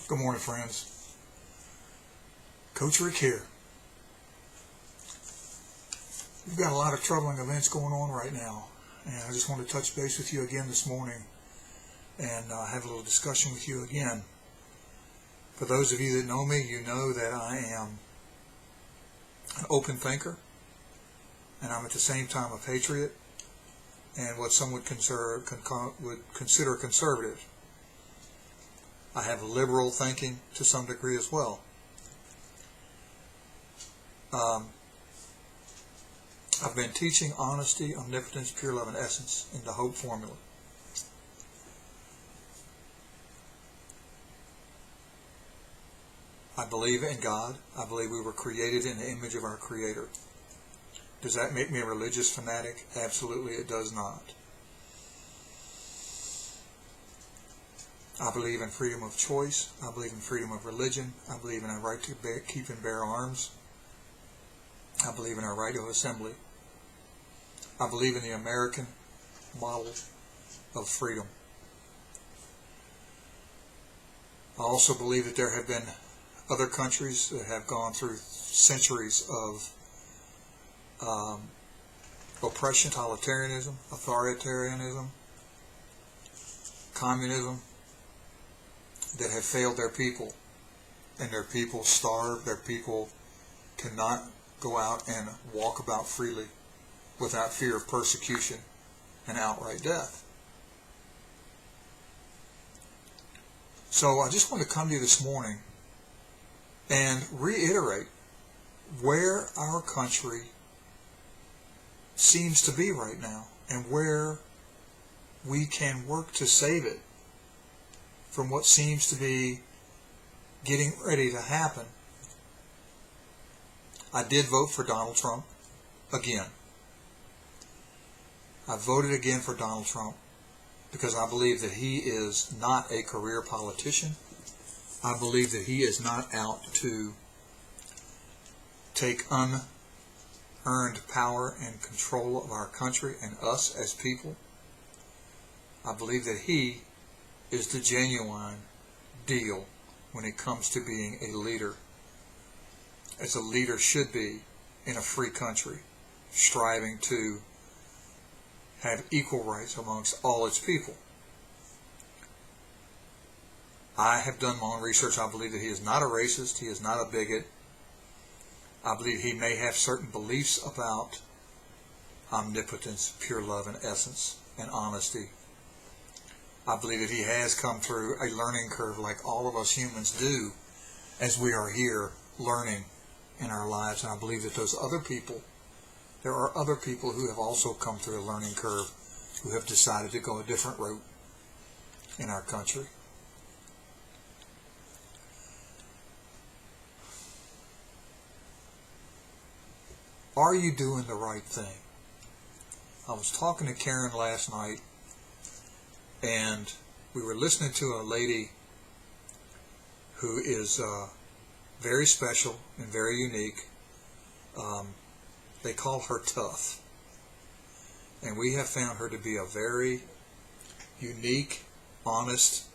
Good morning, friends. Coach Rick here. We've got a lot of troubling events going on right now, and I just want to touch base with you again this morning and have a little discussion with you again. For those of you that know me, you know that I am an open thinker, and I'm at the same time a patriot and what some would consider conservative. I have liberal thinking to some degree as well. I've been teaching honesty, omnipotence, pure love, and essence in the HOPE formula. I believe in God. I believe we were created in the image of our Creator. Does that make me a religious fanatic? Absolutely it does not. I believe in freedom of choice. I believe in freedom of religion. I believe in our right to keep and bear arms. I believe in our right of assembly. I believe in the American model of freedom. I also believe that there have been other countries that have gone through centuries of oppression, totalitarianism, authoritarianism, communism, that have failed their people, and their people starve, their people cannot go out and walk about freely without fear of persecution and outright death. So I just want to come to you this morning and reiterate where our country seems to be right now and where we can work to save it from what seems to be getting ready to happen. I did vote for Donald Trump again. I voted again for Donald Trump because I believe that he is not a career politician. I believe that he is not out to take unearned power and control of our country and us as people. I believe that he is the genuine deal when it comes to being a leader, as a leader should be in a free country, striving to have equal rights amongst all its people. I have done my own research. I believe that he is not a racist. He is not a bigot. I believe he may have certain beliefs about omnipotence, pure love and essence, and honesty. I believe that he has come through a learning curve like all of us humans do as we are here learning in our lives. And I believe that there are other people who have also come through a learning curve who have decided to go a different route in our country. Are you doing the right thing? I was talking to Karen last night, and we were listening to a lady who is very special and very unique. They call her Tough. And we have found her to be a very unique, honest,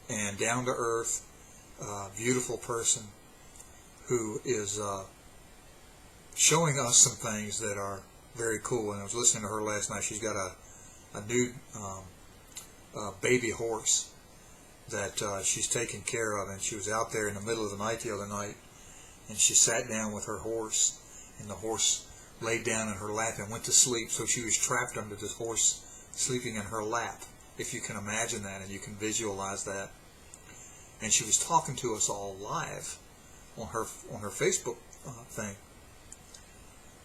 and down-to-earth, beautiful person who is showing us some things that are very cool. And I was listening to her last night. She's got a new baby horse that she's taking care of, and she was out there in the middle of the night the other night, and she sat down with her horse, and the horse laid down in her lap and went to sleep. So she was trapped under this horse sleeping in her lap, if you can imagine that and you can visualize that. And she was talking to us all live on her Facebook thing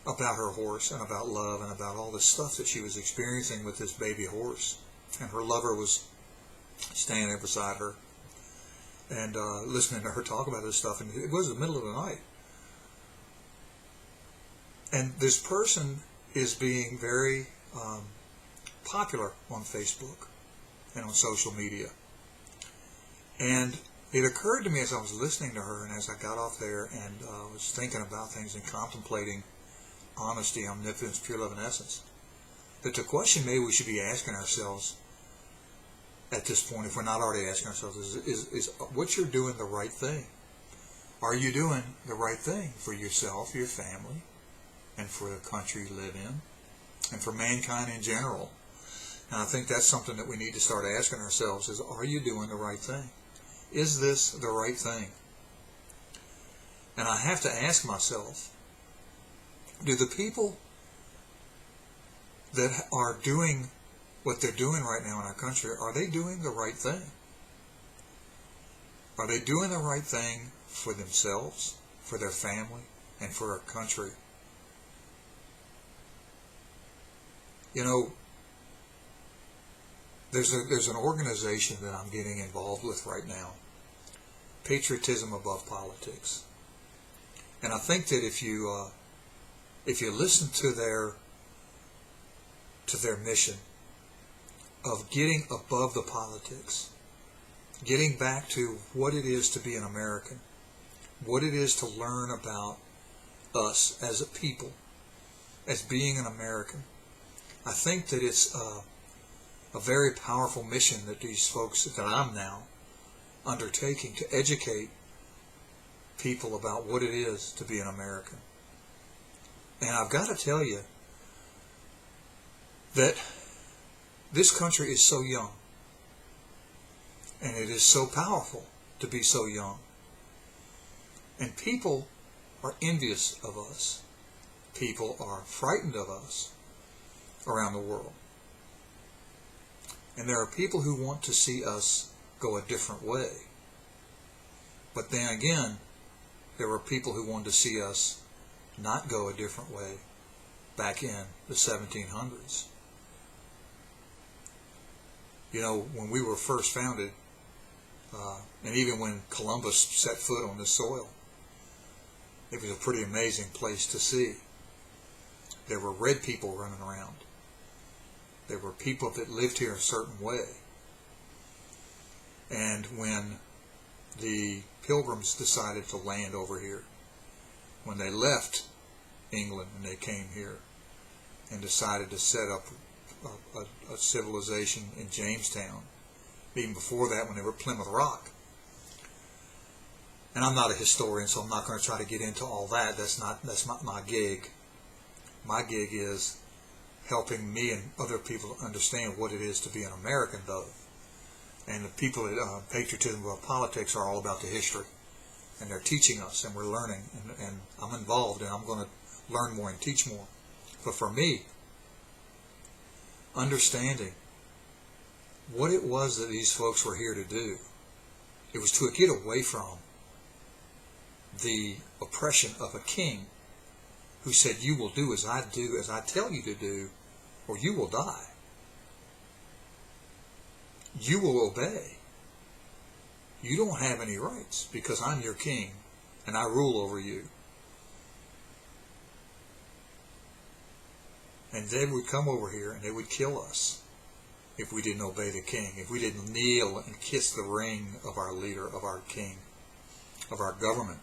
about her horse and about love and about all this stuff that she was experiencing with this baby horse. And her lover was standing there beside her and listening to her talk about this stuff. And it was the middle of the night. And this person is being very popular on Facebook and on social media. And it occurred to me as I was listening to her and as I got off there and was thinking about things and contemplating honesty, omnipotence, pure love, and essence, that the question maybe we should be asking ourselves at this point, if we're not already asking ourselves, is what you're doing the right thing? Are you doing the right thing for yourself, your family, and for the country you live in, and for mankind in general? And I think that's something that we need to start asking ourselves is, are you doing the right thing? Is this the right thing? And I have to ask myself, do the people that are doing what they're doing right now in our country, are they doing the right thing? Are they doing the right thing for themselves, for their family, and for our country? You know, there's an organization that I'm getting involved with right now, Patriotism Above Politics. And I think that if you listen to their mission of getting above the politics, getting back to what it is to be an American, what it is to learn about us as a people, as being an American, I think that it's a very powerful mission that these folks, that I'm now undertaking, to educate people about what it is to be an American. And I've got to tell you that this country is so young, and it is so powerful to be so young. And people are envious of us. People are frightened of us around the world. And there are people who want to see us go a different way. But then again, there were people who wanted to see us not go a different way back in the 1700s. You know, when we were first founded, and even when Columbus set foot on this soil, it was a pretty amazing place to see. There were red people running around. There were people that lived here a certain way. And when the Pilgrims decided to land over here, when they left England and they came here and decided to set up a civilization in Jamestown, even before that when they were Plymouth Rock. And I'm not a historian, so I'm not going to try to get into all that. That's not my gig. My gig is helping me and other people to understand what it is to be an American, though. And the people at Patriotism Above Politics are all about the history. And they're teaching us, and we're learning. And I'm involved, and I'm going to learn more and teach more. But for me, understanding what it was that these folks were here to do, it was to get away from the oppression of a king who said, you will do as I tell you to do, or you will die. You will obey. You don't have any rights because I'm your king and I rule over you. And they would come over here and they would kill us if we didn't obey the king, if we didn't kneel and kiss the ring of our leader, of our king, of our government.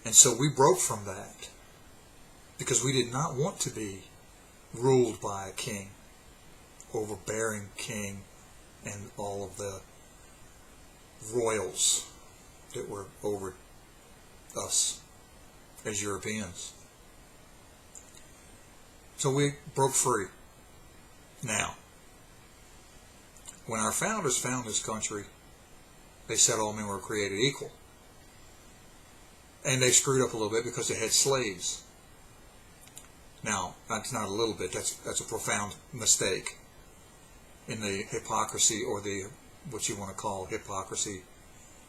And so we broke from that because we did not want to be ruled by a king, overbearing king, and all of the royals that were over us as Europeans. So we broke free. Now, when our founders found this country, they said all men were created equal. And they screwed up a little bit because they had slaves. Now, that's not a little bit, that's a profound mistake in the hypocrisy, or the what you want to call hypocrisy,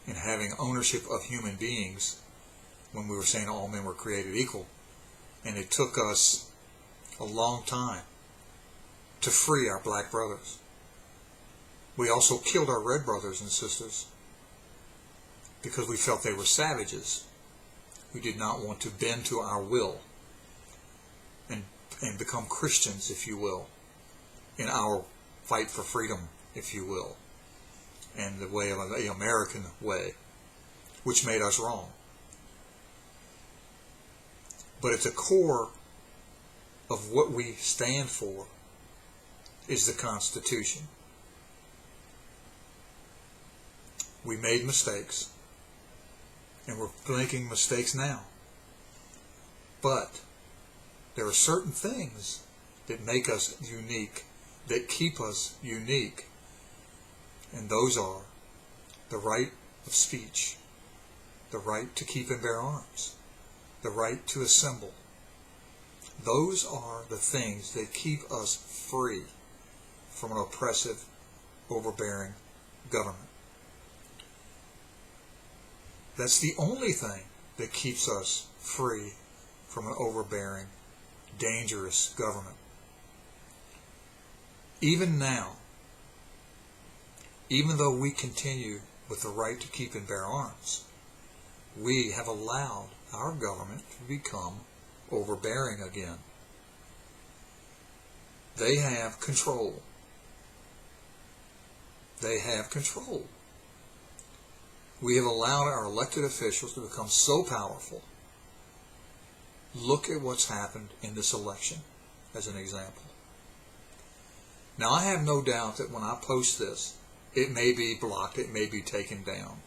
in having ownership of human beings when we were saying all men were created equal. And it took us a long time to free our black brothers. We also killed our red brothers and sisters because we felt they were savages. We did not want to bend to our will and become Christians, if you will, in our fight for freedom, if you will, and the way of the American way, which made us wrong. But at the core of what we stand for is the Constitution. We made mistakes, and we're making mistakes now. But there are certain things that make us unique, that keep us unique, and those are the right of speech, the right to keep and bear arms, the right to assemble. Those are the things that keep us free from an oppressive, overbearing government. That's the only thing that keeps us free from an overbearing, dangerous government. Even now, even though we continue with the right to keep and bear arms, we have allowed our government to become overbearing again. They have control. They have control. We have allowed our elected officials to become so powerful. Look at what's happened in this election as an example. Now, I have no doubt that when I post this, it may be blocked, it may be taken down.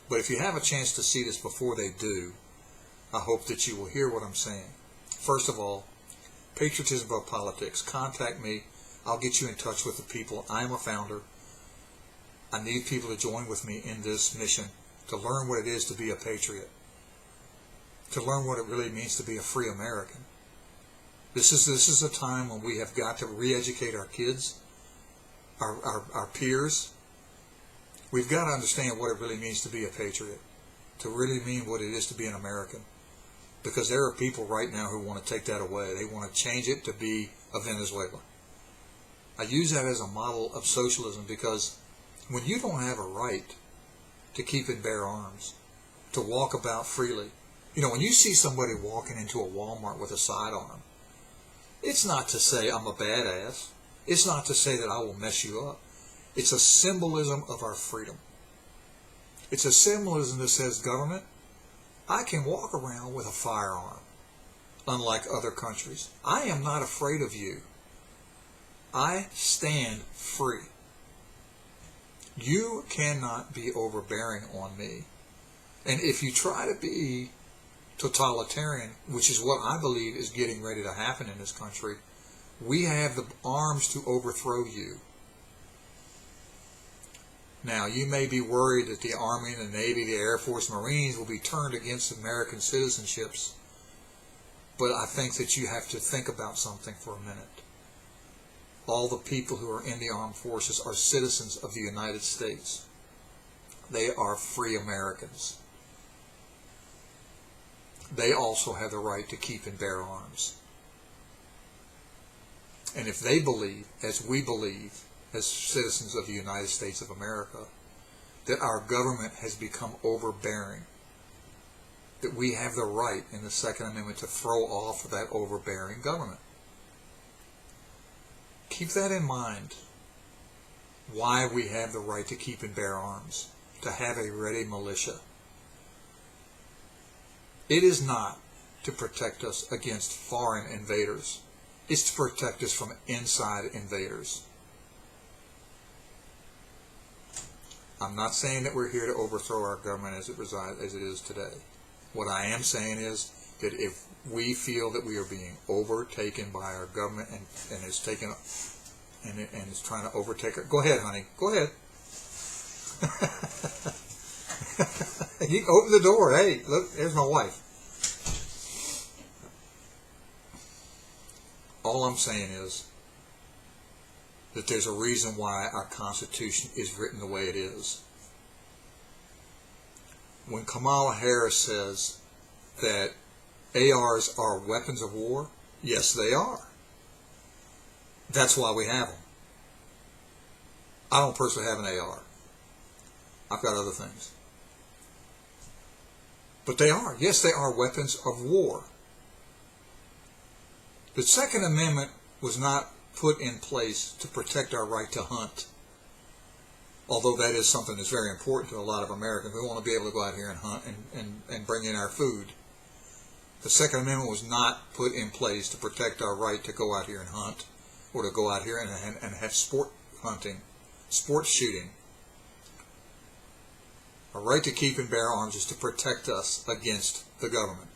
But if you have a chance to see this before they do, I hope that you will hear what I'm saying. First of all, Patriotism Above Politics. Contact me. I'll get you in touch with the people. I am a founder. I need people to join with me in this mission to learn what it is to be a patriot, to learn what it really means to be a free American. This is a time when we have got to re-educate our kids, our peers. We've got to understand what it really means to be a patriot, to really mean what it is to be an American. Because there are people right now who want to take that away. They want to change it to be a Venezuela. I use that as a model of socialism because when you don't have a right to keep and bear arms, to walk about freely, you know, when you see somebody walking into a Walmart with a sidearm, it's not to say I'm a badass. It's not to say that I will mess you up. It's a symbolism of our freedom. It's a symbolism that says, government, I can walk around with a firearm, unlike other countries. I am not afraid of you. I stand free. You cannot be overbearing on me. And if you try to be totalitarian, which is what I believe is getting ready to happen in this country, we have the arms to overthrow you. Now, you may be worried that the Army, the Navy, the Air Force, Marines will be turned against American citizenships, but I think that you have to think about something for a minute. All the people who are in the armed forces are citizens of the United States. They are free Americans. They also have the right to keep and bear arms. And if they believe, as we believe, as citizens of the United States of America, that our government has become overbearing, that we have the right in the Second Amendment to throw off that overbearing government. Keep that in mind, why we have the right to keep and bear arms, to have a ready militia. It is not to protect us against foreign invaders. It's to protect us from inside invaders. I'm not saying that we're here to overthrow our government as it is today. What I am saying is that if we feel that we are being overtaken by our government and it's taken and it's trying to overtake it, go ahead, honey, go ahead. You can open the door. Hey, look, there's my wife. All I'm saying is that there's a reason why our Constitution is written the way it is. When Kamala Harris says that ARs are weapons of war, yes, they are. That's why we have them. I don't personally have an AR. I've got other things. But they are. Yes, they are weapons of war. The Second Amendment was not put in place to protect our right to hunt. Although that is something that's very important to a lot of Americans. We want to be able to go out here and hunt and bring in our food. The Second Amendment was not put in place to protect our right to go out here and hunt, or to go out here and have sport hunting, sport shooting. A right to keep and bear arms is to protect us against the government,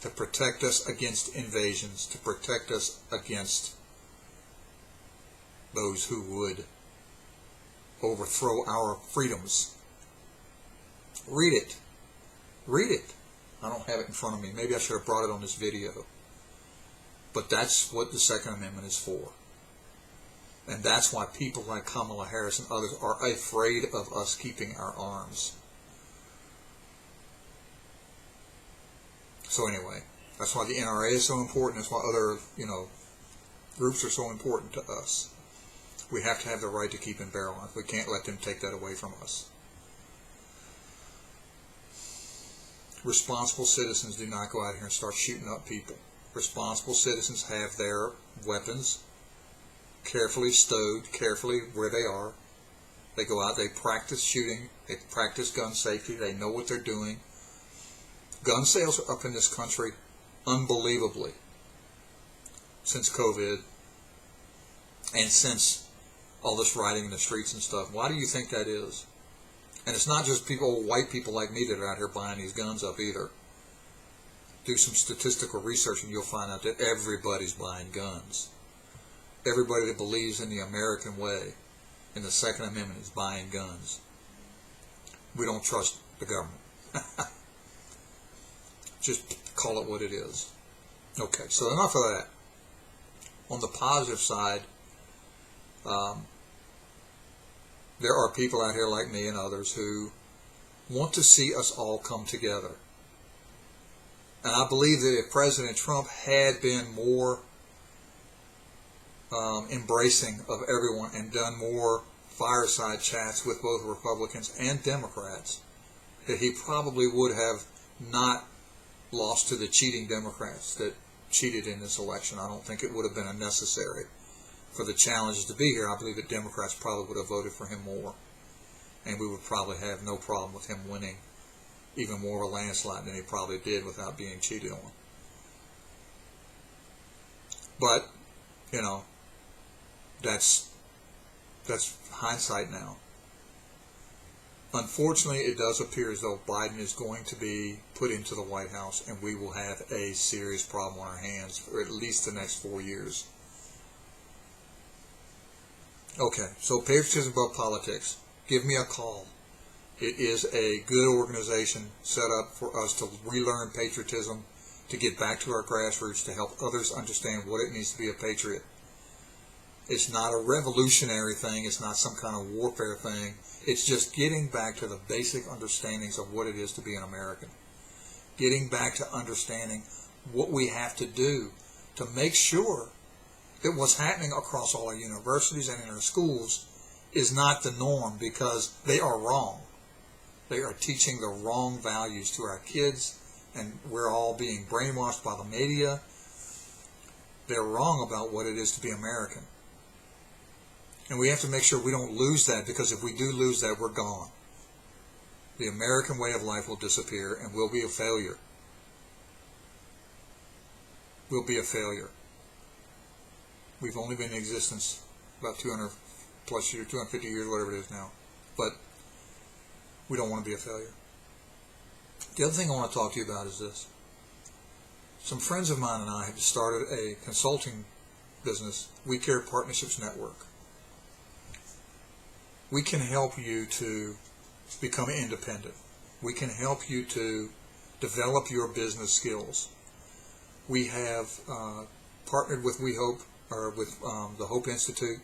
to protect us against invasions, to protect us against those who would overthrow our freedoms. Read it. Read it. I don't have it in front of me. Maybe I should have brought it on this video. But that's what the Second Amendment is for. And that's why people like Kamala Harris and others are afraid of us keeping our arms. So anyway, that's why the NRA is so important. That's why other, groups are so important to us. We have to have the right to keep and bear arms. We can't let them take that away from us. Responsible citizens do not go out here and start shooting up people. Responsible citizens have their weapons carefully stowed, carefully where they are. They go out, they practice shooting, they practice gun safety, they know what they're doing. Gun sales are up in this country unbelievably since COVID and since all this rioting in the streets and stuff. Why do you think that is? And it's not just people, white people like me, that are out here buying these guns up either. Do some statistical research and you'll find out that everybody's buying guns. Everybody that believes in the American way, in the Second Amendment, is buying guns. We don't trust the government. Just call it what it is. Okay, so enough of that. On the positive side, there are people out here like me and others who want to see us all come together. And I believe that if President Trump had been more embracing of everyone and done more fireside chats with both Republicans and Democrats, that he probably would have not lost to the cheating Democrats that cheated in this election. I don't think it would have been unnecessary for the challenges to be here. I believe that Democrats probably would have voted for him more, and we would probably have no problem with him winning even more of a landslide than he probably did without being cheated on. But, that's hindsight now. Unfortunately, it does appear as though Biden is going to be put into the White House, and we will have a serious problem on our hands for at least the next 4 years. Okay, so Patriotism Above Politics. Give me a call. It is a good organization set up for us to relearn patriotism, to get back to our grassroots, to help others understand what it means to be a patriot. It's not a revolutionary thing. It's not some kind of warfare thing. It's just getting back to the basic understandings of what it is to be an American. Getting back to understanding what we have to do to make sure that what's happening across all our universities and in our schools is not the norm, because they are wrong. They are teaching the wrong values to our kids, and we're all being brainwashed by the media. They're wrong about what it is to be American. And we have to make sure we don't lose that, because if we do lose that, we're gone. The American way of life will disappear, and we'll be a failure. We'll be a failure. We've only been in existence about 200 plus years, 250 years, whatever it is now. But we don't want to be a failure. The other thing I want to talk to you about is this. Some friends of mine and I have started a consulting business, We Care Partnerships Network. We can help you to become independent. We can help you to develop your business skills. We have partnered with We Hope, or with the Hope Institute,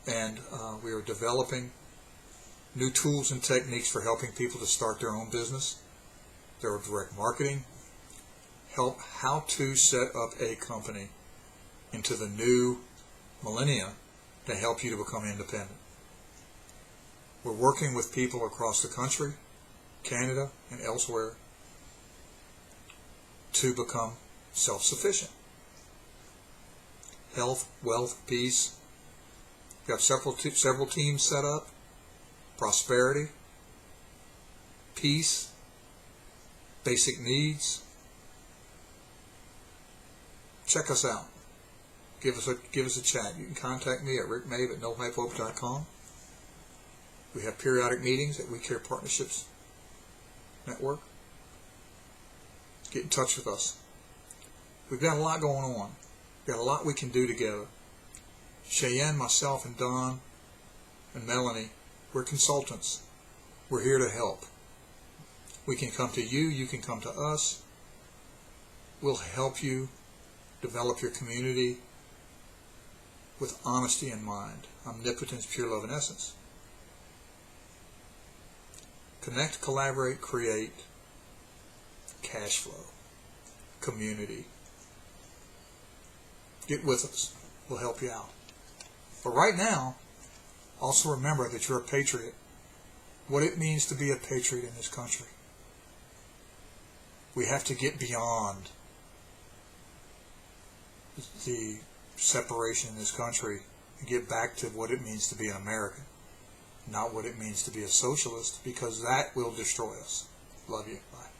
and we are developing new tools and techniques for helping people to start their own business, their direct marketing, help how to set up a company into the new millennia to help you to become independent. We're working with people across the country, Canada, and elsewhere to become self-sufficient. Health, wealth, peace. We have several teams set up. Prosperity, peace, basic needs. Check us out. Give us a chat. You can contact me at rickmabe@nohypehope.com. We have periodic meetings at We Care Partnerships Network. Get in touch with us. We've got a lot going on. We've got a lot we can do together. Cheyenne, myself, and Don, and Melanie, we're consultants. We're here to help. We can come to you. You can come to us. We'll help you develop your community with honesty in mind. Omnipotence, pure love in essence. Connect, collaborate, create, cash flow, community. Get with us. We'll help you out. But right now, also remember that you're a patriot. What it means to be a patriot in this country. We have to get beyond the separation in this country and get back to what it means to be an American, not what it means to be a socialist, because that will destroy us. Love you. Bye.